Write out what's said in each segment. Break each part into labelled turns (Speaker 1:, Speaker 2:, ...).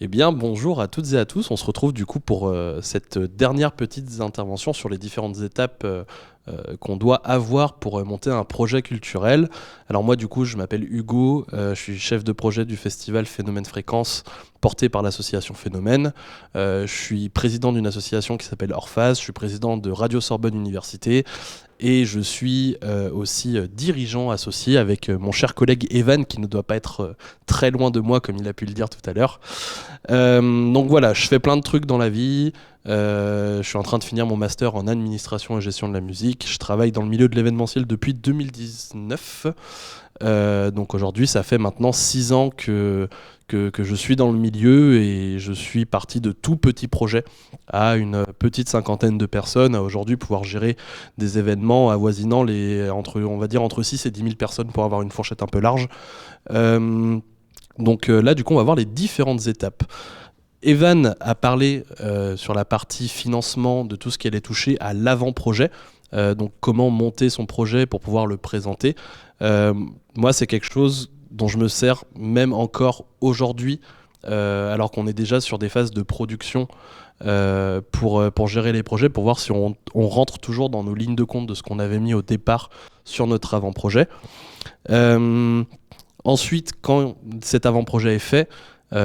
Speaker 1: Eh bien, bonjour à toutes et à tous. On se retrouve du coup pour cette dernière petite intervention sur les différentes étapes qu'on doit avoir pour monter un projet culturel. Alors moi, du coup, je m'appelle Hugo, je suis chef de projet du festival Phénomène Fréquence, porté par l'association Phénomène. Je suis président d'une association qui s'appelle Orphase, je suis président de Radio Sorbonne Université, et je suis aussi dirigeant associé avec mon cher collègue Evan, qui ne doit pas être très loin de moi, comme il a pu le dire tout à l'heure. Donc voilà, je fais plein de trucs dans la vie. Je suis en train de finir mon master en administration et gestion de la musique. Je travaille dans le milieu de l'événementiel depuis 2019. Donc aujourd'hui, ça fait maintenant 6 ans que je suis dans le milieu, et je suis parti de tout petits projets à une petite cinquantaine de personnes à aujourd'hui pouvoir gérer des événements avoisinant on va dire entre 6 et 10 000 personnes pour avoir une fourchette un peu large. Donc là, du coup, on va voir les différentes étapes. Evan a parlé sur la partie financement de tout ce qui allait toucher à l'avant-projet, donc comment monter son projet pour pouvoir le présenter. Euh, Moi, c'est quelque chose dont je me sers même encore aujourd'hui, alors qu'on est déjà sur des phases de production pour gérer les projets, pour voir si on rentre toujours dans nos lignes de compte de ce qu'on avait mis au départ sur notre avant-projet. Euh, Ensuite, quand cet avant-projet est fait,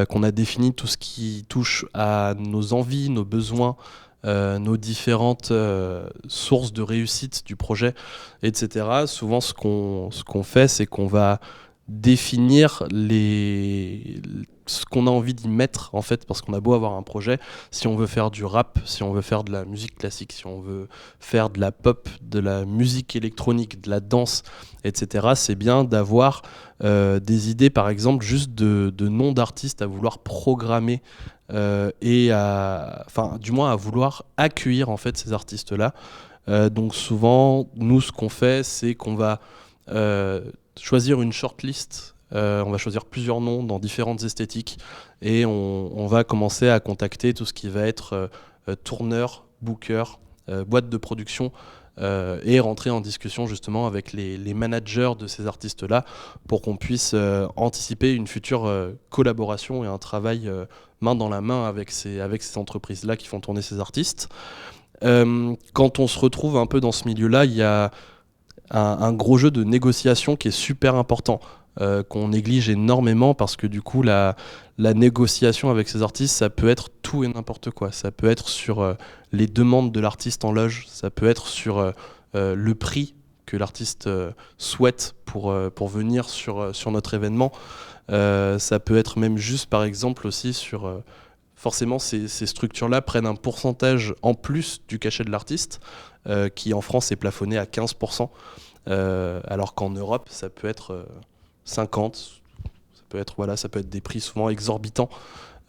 Speaker 1: qu'on a défini tout ce qui touche à nos envies, nos besoins, nos différentes sources de réussite du projet, etc. Souvent, ce qu'on fait, c'est qu'on va définir ce qu'on a envie d'y mettre, en fait, parce qu'on a beau avoir un projet, si on veut faire du rap, si on veut faire de la musique classique, si on veut faire de la pop, de la musique électronique, de la danse, etc., c'est bien d'avoir des idées, par exemple, juste de noms d'artistes à vouloir programmer, enfin, du moins à vouloir accueillir en fait ces artistes-là. Donc souvent, nous, ce qu'on fait, c'est qu'on va euh, choisir une shortlist. On va choisir plusieurs noms dans différentes esthétiques, et on va commencer à contacter tout ce qui va être tourneur, booker, boîte de production, et rentrer en discussion justement avec les managers de ces artistes-là pour qu'on puisse anticiper une future collaboration et un travail main dans la main avec ces entreprises-là qui font tourner ces artistes. Quand on se retrouve un peu dans ce milieu-là, il y a un gros jeu de négociation qui est super important, qu'on néglige énormément, parce que du coup, la négociation avec ces artistes, ça peut être tout et n'importe quoi. Ça peut être sur les demandes de l'artiste en loge, ça peut être sur le prix que l'artiste souhaite pour venir sur notre événement. Ça peut être même juste, par exemple, aussi sur... forcément, ces structures-là prennent un pourcentage en plus du cachet de l'artiste, qui en France est plafonné à 15%, alors qu'en Europe, ça peut être 50, ça peut être des prix souvent exorbitants.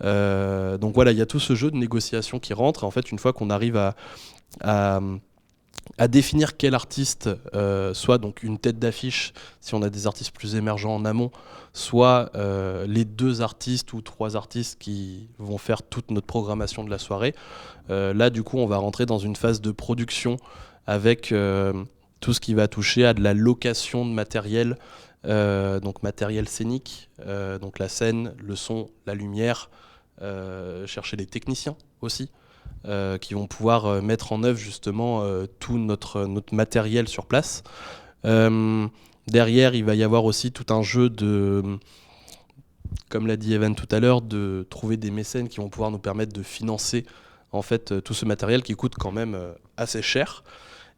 Speaker 1: Donc voilà, il y a tout ce jeu de négociation qui rentre. Et en fait, une fois qu'on arrive à, à définir quel artiste, soit donc une tête d'affiche si on a des artistes plus émergents en amont, soit les deux artistes ou trois artistes qui vont faire toute notre programmation de la soirée. Là, du coup, on va rentrer dans une phase de production avec tout ce qui va toucher à de la location de matériel, donc matériel scénique, donc la scène, le son, la lumière, chercher les techniciens aussi, qui vont pouvoir mettre en œuvre justement tout notre matériel sur place. Euh, Derrière, il va y avoir aussi tout un jeu de, comme l'a dit Evan tout à l'heure, de trouver des mécènes qui vont pouvoir nous permettre de financer en fait tout ce matériel qui coûte quand même assez cher.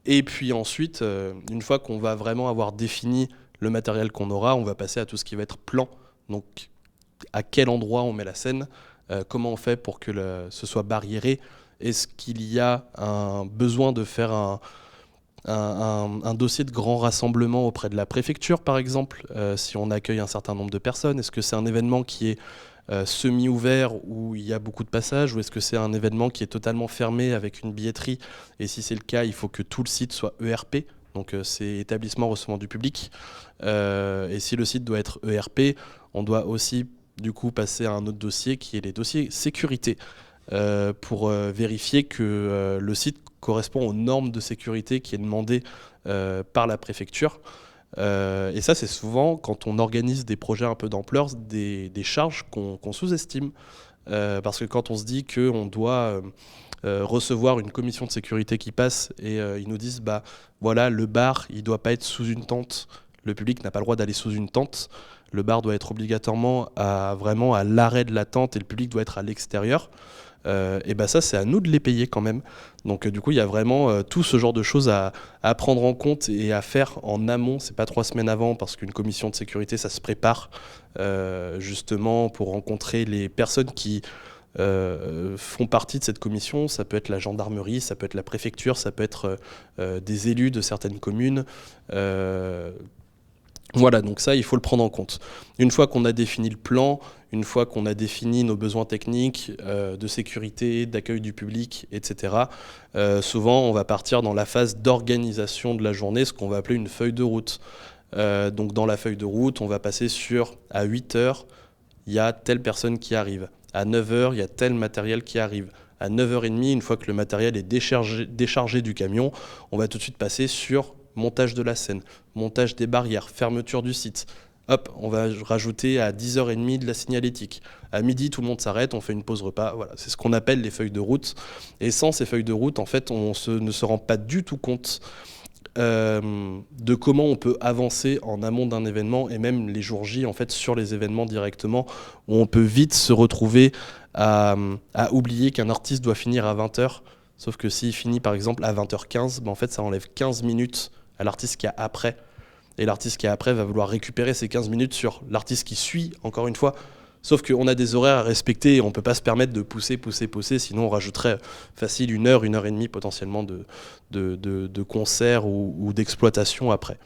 Speaker 1: Et puis ensuite, une fois qu'on va vraiment avoir défini le matériel qu'on aura, on va passer à tout ce qui va être plan. Donc à quel endroit on met la scène, comment on fait pour que ce soit barriéré, est-ce qu'il y a un besoin de faire un dossier de grand rassemblement auprès de la préfecture, par exemple, si on accueille un certain nombre de personnes? Est-ce que c'est un événement qui est semi-ouvert où il y a beaucoup de passages, ou est-ce que c'est un événement qui est totalement fermé avec une billetterie? Et si c'est le cas, il faut que tout le site soit ERP, donc c'est établissement recevant du public. Et si le site doit être ERP, on doit aussi du coup passer à un autre dossier qui est les dossiers sécurité, pour vérifier que le site correspond aux normes de sécurité qui est demandé par la préfecture. Et ça, c'est souvent, quand on organise des projets un peu d'ampleur, des charges qu'on sous-estime. parce que quand on se dit qu'on doit recevoir une commission de sécurité qui passe et ils nous disent bah voilà, le bar il doit pas être sous une tente, le public n'a pas le droit d'aller sous une tente, le bar doit être obligatoirement vraiment à l'arrêt de la tente et le public doit être à l'extérieur. Et bah ça c'est à nous de les payer quand même. Donc du coup il y a vraiment tout ce genre de choses à prendre en compte et à faire en amont. C'est pas 3 semaines avant parce qu'une commission de sécurité ça se prépare justement pour rencontrer les personnes qui font partie de cette commission. Ça peut être la gendarmerie, ça peut être la préfecture, ça peut être des élus de certaines communes. Voilà, donc ça, il faut le prendre en compte. Une fois qu'on a défini le plan, une fois qu'on a défini nos besoins techniques de sécurité, d'accueil du public, etc., souvent, on va partir dans la phase d'organisation de la journée, ce qu'on va appeler une feuille de route. Donc dans la feuille de route, on va passer à 8 heures, il y a telle personne qui arrive. À 9 heures, il y a tel matériel qui arrive. À 9h30, une fois que le matériel est déchargé du camion, on va tout de suite passer sur montage de la scène, montage des barrières, fermeture du site. Hop, on va rajouter à 10h30 de la signalétique. À midi, tout le monde s'arrête, on fait une pause repas. Voilà, c'est ce qu'on appelle les feuilles de route. Et sans ces feuilles de route, en fait, on ne se rend pas du tout compte de comment on peut avancer en amont d'un événement et même les jours J en fait sur les événements directement où on peut vite se retrouver à oublier qu'un artiste doit finir à 20h, sauf que s'il finit par exemple à 20h15, ben en fait ça enlève 15 minutes à l'artiste qui a après, et l'artiste qui a après va vouloir récupérer ces 15 minutes sur l'artiste qui suit encore une fois. Sauf qu'on a des horaires à respecter et on ne peut pas se permettre de pousser, sinon on rajouterait facile 1 heure et demie potentiellement de concert ou d'exploitation après.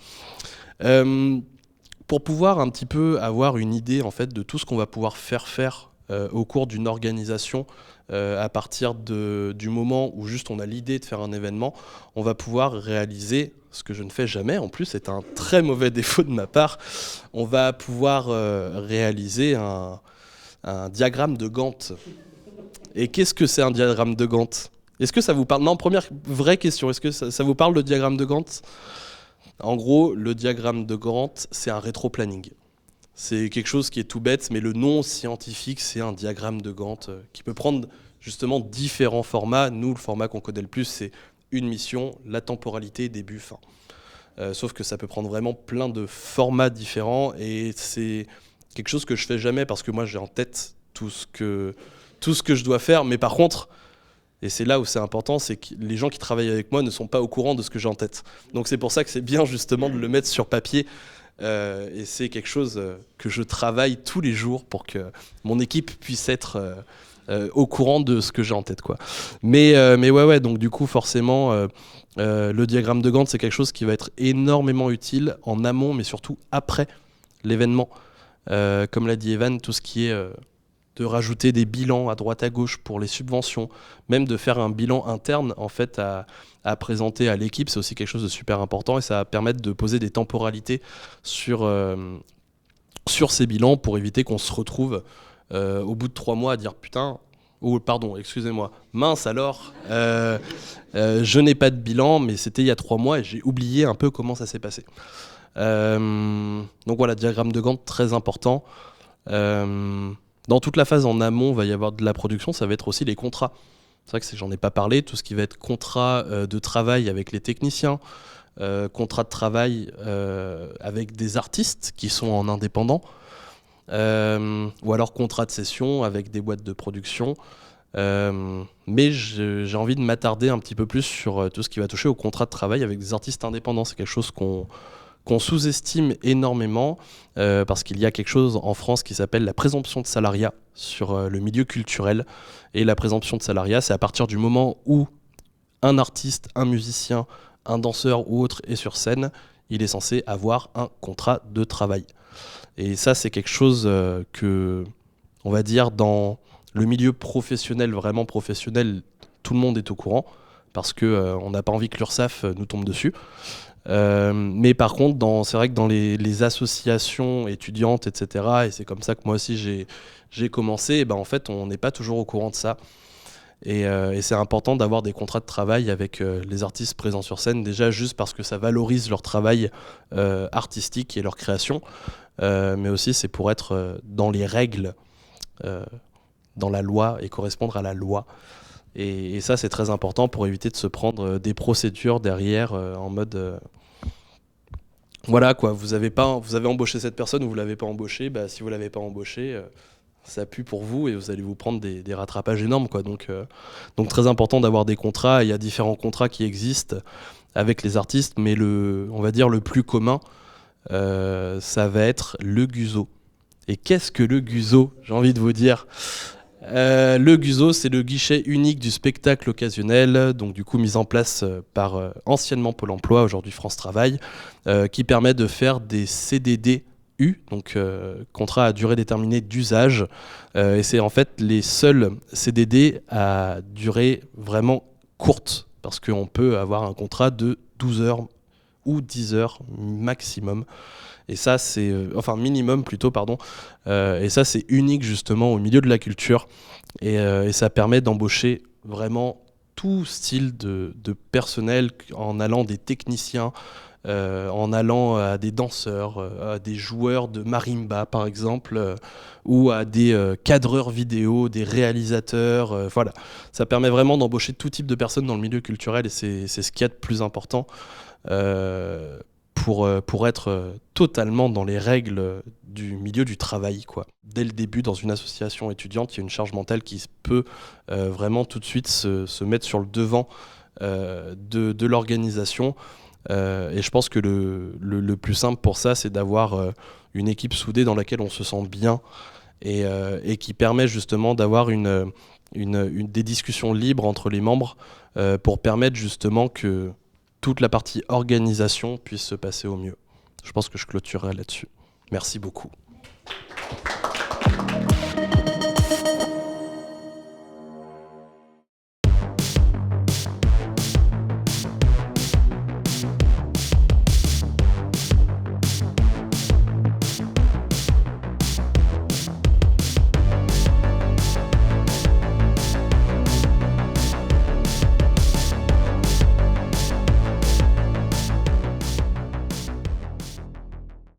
Speaker 1: Pour pouvoir un petit peu avoir une idée en fait, de tout ce qu'on va pouvoir faire au cours d'une organisation, à partir du moment où juste on a l'idée de faire un événement, on va pouvoir réaliser, ce que je ne fais jamais, en plus c'est un très mauvais défaut de ma part, on va pouvoir réaliser un diagramme de Gantt. Et qu'est-ce que c'est un diagramme de Gantt? Est-ce que ça vous parle? Non, première vraie question, est-ce que ça vous parle le diagramme de Gantt? En gros, le diagramme de Gantt, c'est un rétro-planning. C'est quelque chose qui est tout bête, mais le nom scientifique, c'est un diagramme de Gantt qui peut prendre justement différents formats. Nous, le format qu'on connaît le plus, c'est une mission, la temporalité, début, fin. Sauf que ça peut prendre vraiment plein de formats différents et c'est quelque chose que je fais jamais parce que moi j'ai en tête tout ce que je dois faire, mais par contre, et c'est là où c'est important, c'est que les gens qui travaillent avec moi ne sont pas au courant de ce que j'ai en tête. Donc c'est pour ça que c'est bien justement de le mettre sur papier. Et c'est quelque chose que je travaille tous les jours pour que mon équipe puisse être au courant de ce que j'ai en tête, quoi. Mais ouais, donc du coup forcément le diagramme de Gantt c'est quelque chose qui va être énormément utile en amont mais surtout après l'événement. Comme l'a dit Evan, tout ce qui est de rajouter des bilans à droite à gauche pour les subventions, même de faire un bilan interne en fait à présenter à l'équipe, c'est aussi quelque chose de super important et ça va permettre de poser des temporalités sur ces bilans pour éviter qu'on se retrouve au bout de 3 mois à dire putain, pardon, excusez-moi, mince alors, je n'ai pas de bilan, mais c'était il y a 3 mois et j'ai oublié un peu comment ça s'est passé. Donc voilà, diagramme de Gantt très important. Dans toute la phase en amont, il va y avoir de la production, ça va être aussi les contrats. C'est vrai que j'en ai pas parlé, tout ce qui va être contrat de travail avec les techniciens, contrat de travail avec des artistes qui sont en indépendant, ou alors contrat de session avec des boîtes de production. Mais j'ai envie de m'attarder un petit peu plus sur tout ce qui va toucher au contrat de travail avec des artistes indépendants. C'est quelque chose qu'on sous-estime énormément parce qu'il y a quelque chose en France qui s'appelle la présomption de salariat sur le milieu culturel. Et la présomption de salariat, c'est à partir du moment où un artiste, un musicien, un danseur ou autre est sur scène, il est censé avoir un contrat de travail. Et ça, c'est quelque chose que, on va dire, dans le milieu professionnel, vraiment professionnel, tout le monde est au courant parce qu'on n'a pas envie que l'URSSAF nous tombe dessus. Mais par contre, c'est vrai que dans les associations étudiantes, etc., et c'est comme ça que moi aussi j'ai commencé, et ben en fait, on n'est pas toujours au courant de ça. Et c'est important d'avoir des contrats de travail avec les artistes présents sur scène, déjà juste parce que ça valorise leur travail artistique et leur création, mais aussi c'est pour être dans les règles dans la loi et correspondre à la loi. Et ça, c'est très important pour éviter de se prendre des procédures derrière en mode... voilà quoi, vous avez embauché cette personne ou vous l'avez pas embauché, bah, si vous l'avez pas embauché, ça pue pour vous et vous allez vous prendre des rattrapages énormes quoi. Donc très important d'avoir des contrats. Il y a différents contrats qui existent avec les artistes, mais on va dire le plus commun, ça va être le GUSO. Et qu'est-ce que le GUSO? J'ai envie de vous dire. Le GUSO, c'est le guichet unique du spectacle occasionnel, donc du coup mis en place par anciennement Pôle emploi, aujourd'hui France Travail, qui permet de faire des CDD-U, donc contrat à durée déterminée d'usage. Et c'est en fait les seuls CDD à durée vraiment courte, parce qu'on peut avoir un contrat de 12 heures ou 10 heures maximum. Et ça, c'est... enfin, minimum plutôt, pardon. Et ça, c'est unique justement au milieu de la culture. Et ça permet d'embaucher vraiment tout style de personnel, en allant des techniciens, en allant à des danseurs, à des joueurs de marimba par exemple, ou à des cadreurs vidéo, des réalisateurs. Voilà. Ça permet vraiment d'embaucher tout type de personnes dans le milieu culturel et c'est ce qu'il y a de plus important. Pour être totalement dans les règles du milieu du travail, quoi. Dès le début, dans une association étudiante, il y a une charge mentale qui peut vraiment tout de suite se mettre sur le devant de l'organisation. Et je pense que le plus simple pour ça, c'est d'avoir une équipe soudée dans laquelle on se sent bien et qui permet justement d'avoir des discussions libres entre les membres pour permettre justement que toute la partie organisation puisse se passer au mieux. Je pense que je clôturerai là-dessus. Merci beaucoup.